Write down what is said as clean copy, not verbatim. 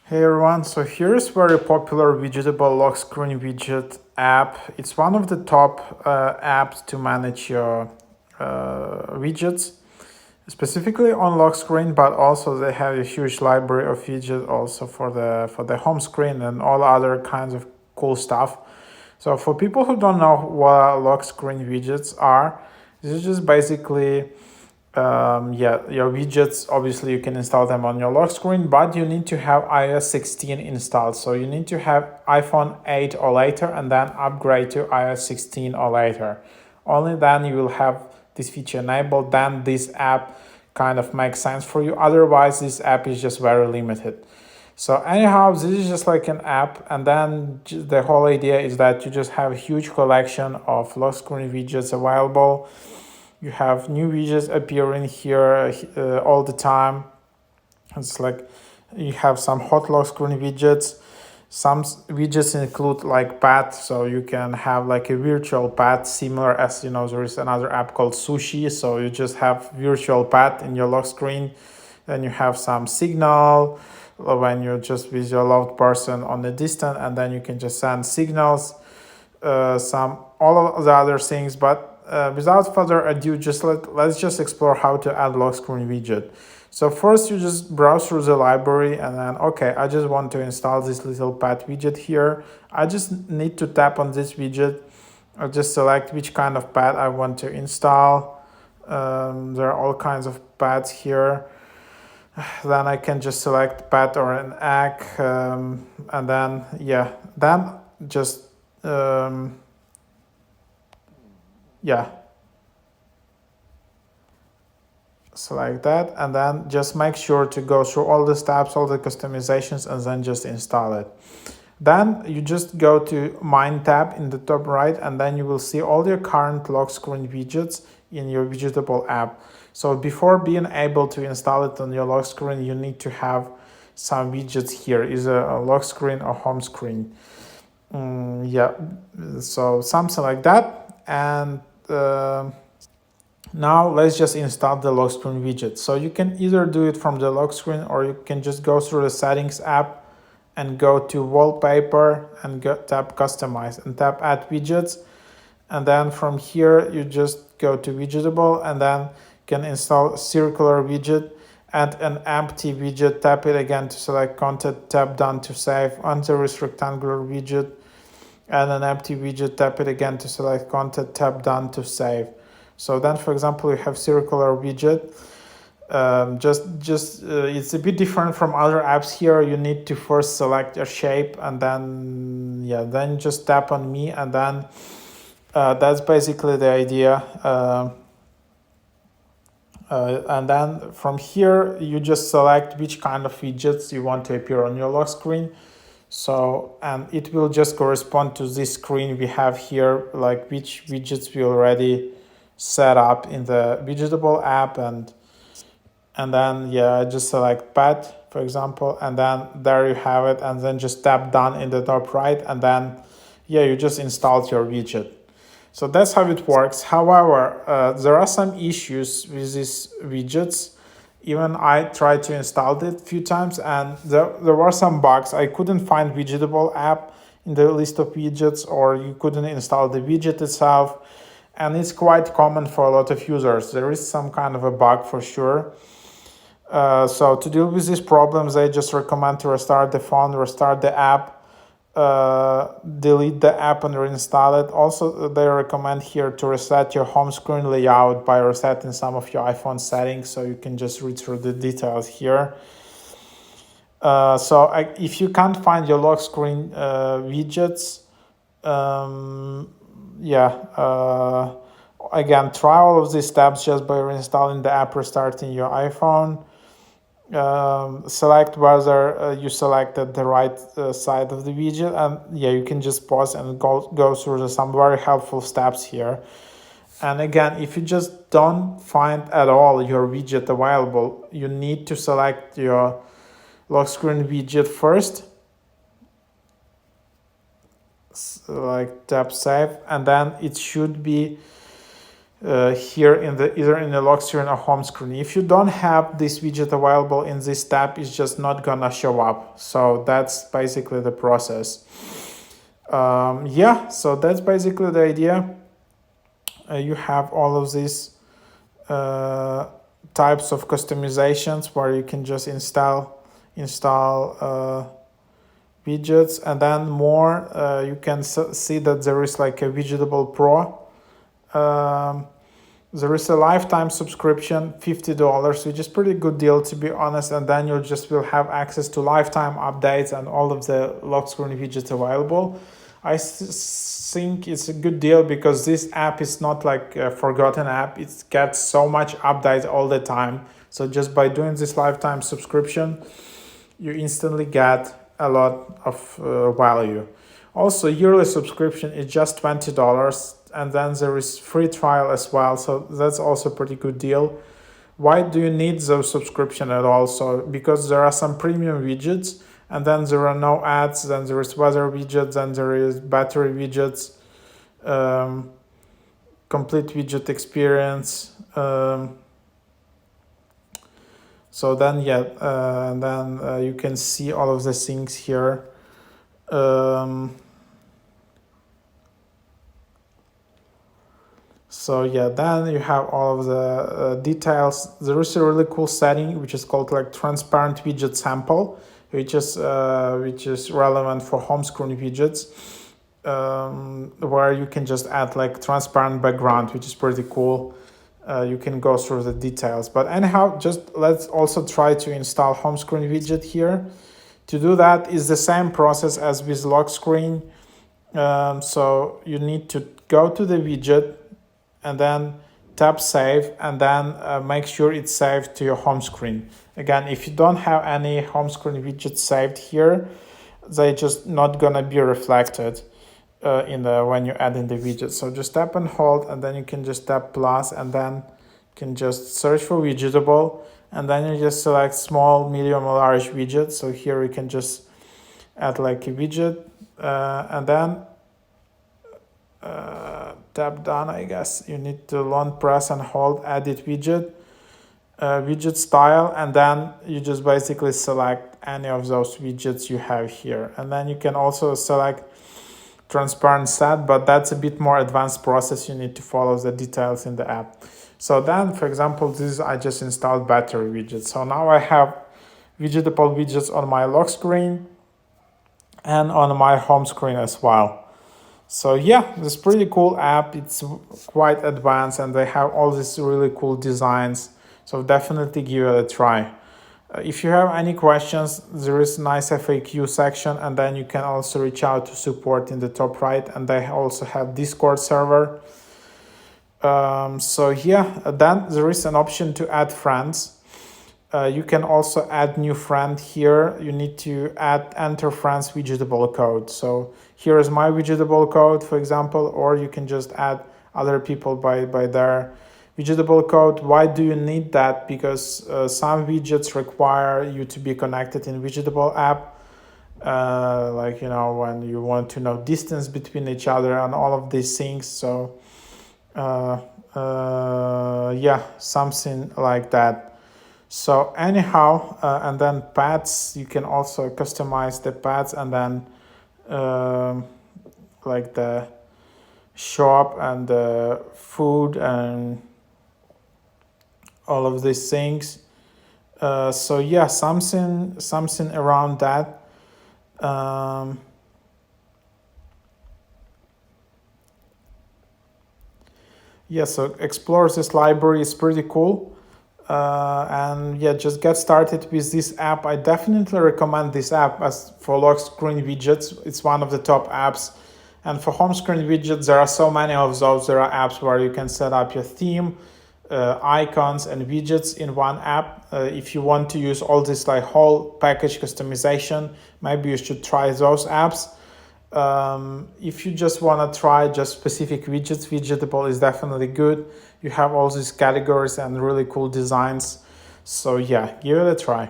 Hey everyone, so here's very popular widgetable lock screen widget app. It's one of the top apps to manage your widgets, specifically on lock screen, but also they have a huge library of widgets also for the home screen and all other kinds of cool stuff. So for people who don't know what lock screen widgets are, this is just basically your widgets. Obviously you can install them on your lock screen, but you need to have iOS 16 installed. So you need to have iPhone 8 or later and then upgrade to iOS 16 or later. Only then you will have this feature enabled. Then this app kind of makes sense for you. Otherwise this app is just very limited. So anyhow, this is just like an app, and then the whole idea is that you just have a huge collection of lock screen widgets available. You have new widgets appearing here all the time. It's like you have some hot lock screen widgets. Some widgets include like pet, so you can have like a virtual pet, similar as there is another app called Sushi. So you just have virtual pet in your lock screen. Then you have some signal when you're just with your loved person on the distance, and then you can just send signals. Some all of the other things, but without further ado, let's just explore how to add lock screen widget. So first you just browse through the library and then, okay, I just want to install this little pet widget here. I just need to tap on this widget. I'll just select which kind of pet I want to install. There are all kinds of pets here. Then I can just select pet or an egg. And then, then just, select that, and then just make sure to go through all the steps, all the customizations, and then just install it. Then you just go to Mine tab in the top right, and then you will see all your current lock screen widgets in your widgetable app. So before being able to install it on your lock screen, you need to have some widgets here, either a lock screen or home screen. So something like that. And now let's just install the lock screen widget. So you can either do it from the lock screen, or you can just go through the settings app and go to wallpaper and tap customize and tap add widgets. And then from here, you just go to widgetable and then can install circular widget, add an empty widget, tap it again to select content, tap done to save, enter this rectangular widget, add an empty widget, tap it again to select content, tap done to save. So then, for example, you have circular widget. It's a bit different from other apps here. You need to first select a shape and then just tap on me, and then that's basically the idea. And then from here, you just select which kind of widgets you want to appear on your lock screen. So, and it will just correspond to this screen we have here, like which widgets we already set up in the widgetable app. And then I just select pet, for example, and then there you have it, and then just tap done in the top right, and then you just installed your widget. So that's how it works. However, there are some issues with these widgets. Even I tried to install it a few times, and there were some bugs. I couldn't find widgetable app in the list of widgets, or you couldn't install the widget itself. And it's quite common for a lot of users. There is some kind of a bug for sure. So to deal with these problems, I just recommend to restart the phone, restart the app, delete the app and reinstall it. Also, they recommend here to reset your home screen layout by resetting some of your iPhone settings, so you can just read through the details here. If you can't find your lock screen widgets, again, try all of these steps just by reinstalling the app, restarting your iPhone. Select whether you selected the right side of the widget, and you can just pause and go through some very helpful steps here. And again, if you just don't find at all your widget available, you need to select your lock screen widget first, like tap save, and then it should be here in the either in the lock screen or home screen. If you don't have this widget available in this tab, it's just not gonna show up. So that's basically the process. Yeah, so that's basically the idea. You have all of these types of customizations where you can just install widgets, and then more you can see that there is like a WIDGETABLE Pro. There is a lifetime subscription, $50, which is pretty good deal, to be honest, and then you just will have access to lifetime updates and all of the lock screen widgets available. I think it's a good deal because this app is not like a forgotten app. It gets so much updates all the time. So just by doing this lifetime subscription, you instantly get a lot of value. Also, yearly subscription is just $20, and then there is free trial as well. So that's also a pretty good deal. Why do you need those subscription at all? So because there are some premium widgets, and then there are no ads, then there is weather widgets, then there is battery widgets, complete widget experience. So then, yeah, you can see all of the things here. So yeah, then you have all of the details. There is a really cool setting which is called like transparent widget sample, which is relevant for home screen widgets, where you can just add like transparent background, which is pretty cool. You can go through the details, but anyhow, just let's also try to install home screen widget here. To do that is the same process as with lock screen. So you need to go to the widget and then tap save, and then make sure it's saved to your home screen. Again, if you don't have any home screen widgets saved here, they're just not gonna be reflected when you add in the widget. So just tap and hold, and then you can just tap plus, and then you can just search for WIDGETABLE, and then you just select small, medium, or large widget. So here we can just add like a widget, and then tap done. I guess you need to long press and hold edit widget, widget style, and then you just basically select any of those widgets you have here. And then you can also select transparent set, but that's a bit more advanced process. You need to follow the details in the app. So then, for example, I just installed battery widget. So now I have WIDGETABLE widgets on my lock screen and on my home screen as well. So yeah, this pretty cool app. It's quite advanced, and they have all these really cool designs. So definitely give it a try. If you have any questions, there is a nice FAQ section, and then you can also reach out to support in the top right, and they also have Discord server. So yeah, then there is an option to add friends. You can also add new friend here. You need to enter friends WIDGETABLE code. So here is my WIDGETABLE code, for example, or you can just add other people by their WIDGETABLE code. Why do you need that? Because some widgets require you to be connected in WIDGETABLE app, like, you know, when you want to know distance between each other and all of these things. So yeah, something like that. So anyhow, and then pads, you can also customize the pads, and then like the shop and the food and all of these things. So yeah, something around that. Yeah, so explore this library is pretty cool. And yeah, just get started with this app. I definitely recommend this app as for lock screen widgets. It's one of the top apps. And for home screen widgets, there are so many of those. There are apps where you can set up your theme, icons, and widgets in one app. If you want to use all this like whole package customization, maybe you should try those apps. If you just want to try just specific widgets, WIDGETABLE is definitely good. You have all these categories and really cool designs. So yeah, give it a try.